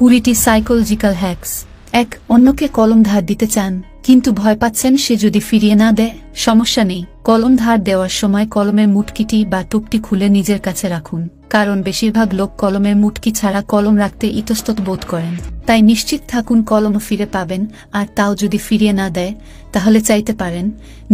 20টি psychological hacks. 1. অন্যকে কলম ধার দিতে চান কিন্তু ভয় পাচ্ছেন সে যদি ফিরিয়ে না দেয়। সমস্যা নেই, কলম ধার দেওয়ার সময় কলমের মুটকিটি বা টুপটি খুলে নিজের কাছে রাখুন, কারণ বেশিরভাগ লোক কলমের মুটকি ছাড়া কলম রাখতে ইতস্তত বোধ করেন। তাই নিশ্চিত থাকুন কলম ফিরে পাবেন, আর তাও যদি ফিরিয়ে না দেয় তাহলে চাইতে পারেন।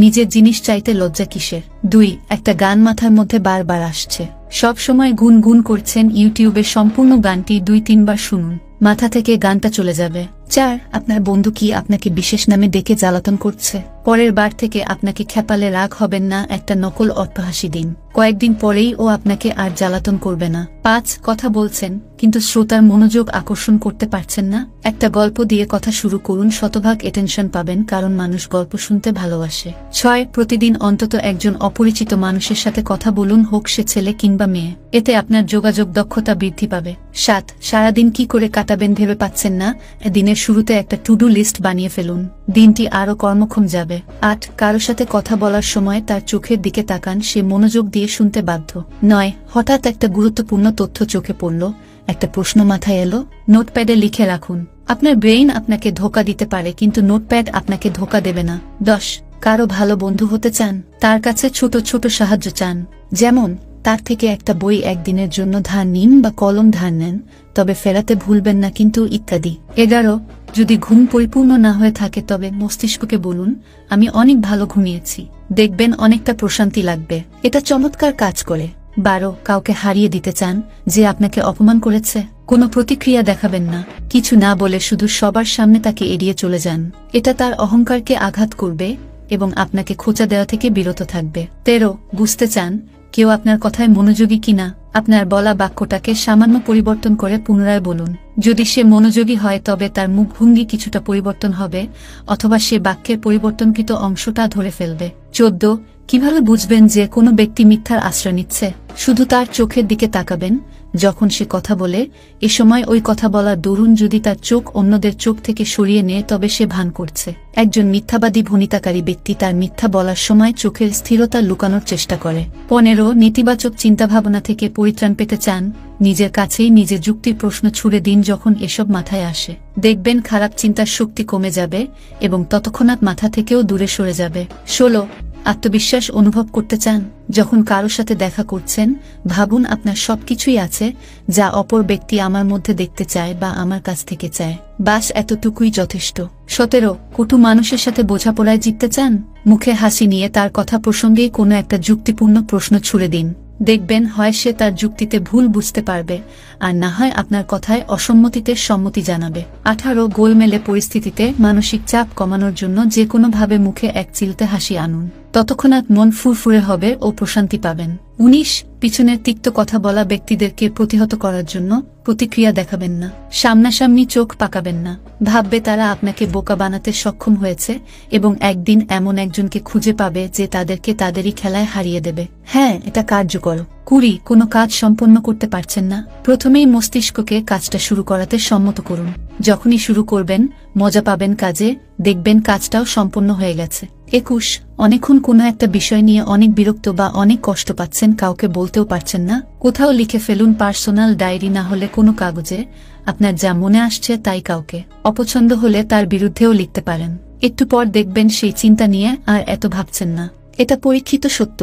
নিজের জিনিস চাইতে লজ্জা কিসের? 2. একটা গান মাথার মধ্যে বারবার আসছে, সব সময় গুনগুন করছেন, ইউটিউবে সম্পূর্ণ গানটি 2-3 বার শুনুন, মাথা থেকে গানটা চলে যাবে। 4. আপনার বন্ধু কি আপনাকে বিশেষ নামে ডেকে জ্বালাতন করছে? পরের বার থেকে আপনাকে খেপালে রাগ হবেন না, একটা নকল অট্টহাসি দিন, কয়েকদিন পরেই ও আপনাকে আর জ্বালাতন করবে না। 5. কথা বলছেন কিন্তু শ্রোতার মনোযোগ আকর্ষণ করতে পারছেন না? একটা গল্প দিয়ে কথা শুরু করুন, শতভাগ অ্যাটেনশন পাবেন, কারণ মানুষ গল্প শুনতে ভালোবাসে। 6. প্রতিদিন অন্তত একজন অপরিচিত মানুষের সাথে কথা বলুন, হোক সে ছেলে কিংবা মেয়ে, এতে আপনার যোগাযোগ দক্ষতা বৃদ্ধি পাবে। 7. সারাদিন কি করে কাটাবেন ভেবে পাচ্ছেন না? দিনের শুরুতে একটা টু ডু লিস্ট বানিয়ে ফেলুন, দিনটি আরো কর্মক্ষম যাবে। 8. কারো সাথে কথা বলার সময় তার চোখের দিকে তাকান, সে মনোযোগ দিয়ে শুনতে বাধ্য। 9. হঠাৎ একটা গুরুত্বপূর্ণ তথ্য চোখে পড়ল, একটা প্রশ্ন মাথায় এলো, নোটপ্যাডে লিখে রাখুন। আপনার ব্রেইন আপনাকে ধোঁকা দিতে পারে কিন্তু নোটপ্যাড আপনাকে ধোঁকা দেবে না। 10. কারো ভালো বন্ধু হতে চান? তার কাছে ছোট ছোট সাহায্য চান, যেমন তার থেকে একটা বই একদিনের জন্য ধার নিন বা কলম ধার নেন, তবে ফেরাতে ভুলবেন না কিন্তু, ইত্যাদি। 11. যদি ঘুম পরিপূর্ণ না হয়ে থাকে তবে মস্তিষ্ককে বলুন, আমি অনেক ভালো ঘুমিয়েছি, দেখবেন অনেকটা প্রশান্তি লাগবে, এটা চমৎকার কাজ করে। 12. কাউকে হারিয়ে দিতে চান যে আপনাকে অপমান করেছে? কোনো প্রতিক্রিয়া দেখাবেন না, কিছু না বলে শুধু সবার সামনে তাকে এড়িয়ে চলে যান, এটা তার অহংকারকে আঘাত করবে এবং আপনাকে খোঁচা দেওয়া থেকে বিরত থাকবে। 13. বুঝতে চান কেউ আপনার কথায় মনোযোগী কিনা? আপনার বলা বাক্যটাকে সামান্য পরিবর্তন করে পুনরায় বলুন, যদি সে মনোযোগী হয় তবে তার মুখভঙ্গি কিছুটা পরিবর্তন হবে, অথবা সে বাক্যের পরিবর্তনকৃত অংশটা ধরে ফেলবে। 14. কিভাবে বুঝবেন যে কোনো ব্যক্তি মিথ্যার আশ্রয় নিচ্ছে? শুধু তার চোখের দিকে তাকাবেন যখন সে কথা বলে, এ সময় ওই কথা বলার দরুন যদি তার চোখ অন্যদের চোখ থেকে সরিয়ে নেয় তবে সে ভান করছে। একজন মিথ্যাবাদী ভনিতাকারী ব্যক্তি তার মিথ্যা বলার সময় চোখের স্থিরতা লুকানোর চেষ্টা করে। 15. নেতিবাচক চিন্তাভাবনা থেকে পরিত্রাণ পেতে চান? নিজের কাছেই নিজের যুক্তির প্রশ্ন ছুড়ে দিন যখন এসব মাথায় আসে, দেখবেন খারাপ চিন্তার শক্তি কমে যাবে এবং তৎক্ষণাৎ মাথা থেকেও দূরে সরে যাবে। 16. আত্মবিশ্বাস অনুভব করতে চান? যখন কারো সাথে দেখা করছেন ভাবুন আপনার সবকিছুই আছে যা অপর ব্যক্তি আমার মধ্যে দেখতে চায় বা আমার কাছ থেকে চায়, বাস এতটুকুই যথেষ্ট। 17. কটু মানুষের সাথে বোঝাপড়ায় জিততে চান? মুখে হাসি নিয়ে তার কথা প্রসঙ্গেই কোনো একটা যুক্তিপূর্ণ প্রশ্ন ছুড়ে দিন, দেখবেন হয় সে তার যুক্তিতে ভুল বুঝতে পারবে আর না হয় আপনার কথায় অসম্মতিতে সম্মতি জানাবে। 18. গোলমেলে পরিস্থিতিতে মানসিক চাপ কমানোর জন্য যে কোনোভাবে মুখে এক চিলতে হাসি আনুন, ততক্ষণাৎ মন ফুরফুরে হবে ও প্রশান্তি পাবেন। 19. পিছনের তিক্ত কথা বলা ব্যক্তিদেরকে প্রতিহত করার জন্য প্রতিক্রিয়া দেখাবেন না, সামনাসামনি চোখ পাকাবেন না, ভাববে তারা আপনাকে বোকা বানাতে সক্ষম হয়েছে এবং একদিন এমন একজনকে খুঁজে পাবে যে তাদেরকে তাদেরই খেলায় হারিয়ে দেবে। হ্যাঁ, এটা কার্যকর। 20. কোনো কাজ সম্পন্ন করতে পারছেন না? প্রথমেই মস্তিষ্ককে কাজটা শুরু করাতে সম্মত করুন, যখনই শুরু করবেন মজা পাবেন কাজে, দেখবেন কাজটাও সম্পন্ন হয়ে গেছে। 21. অনেকক্ষণ কোনো একটা বিষয় নিয়ে অনেক বিরক্ত বা অনেক কষ্ট পাচ্ছেন, কাউকে বলতেও পারছেন না? কোথাও লিখে ফেলুন, পার্সোনাল ডায়েরি না হলে কোনো কাগজে, আপনার যা মনে আসছে তাই। কাউকে অপছন্দ হলে তার বিরুদ্ধেও লিখতে পারেন, একটু পর দেখবেন সেই চিন্তা নিয়ে আর এত ভাবছেন না। এটা পরীক্ষিত সত্য,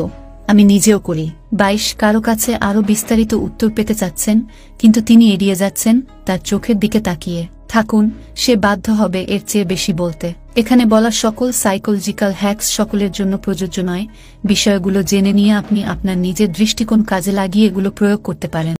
আমি নিজেও করি। 22. কারো কাছে আরো বিস্তারিত উত্তর পেতে চাচ্ছেন কিন্তু তিনি এড়িয়ে যাচ্ছেন, তার চোখের দিকে তাকিয়ে থাকুন, সে বাধ্য হবে এর চেয়ে বেশি বলতে। এখানে বলা সকল সাইকোলজিক্যাল হ্যাকস সকলের জন্য প্রযোজ্য নয়, বিষয়গুলো জেনে নিয়ে আপনি আপনার নিজের দৃষ্টিকোণ কাজে লাগিয়ে এগুলো প্রয়োগ করতে পারেন।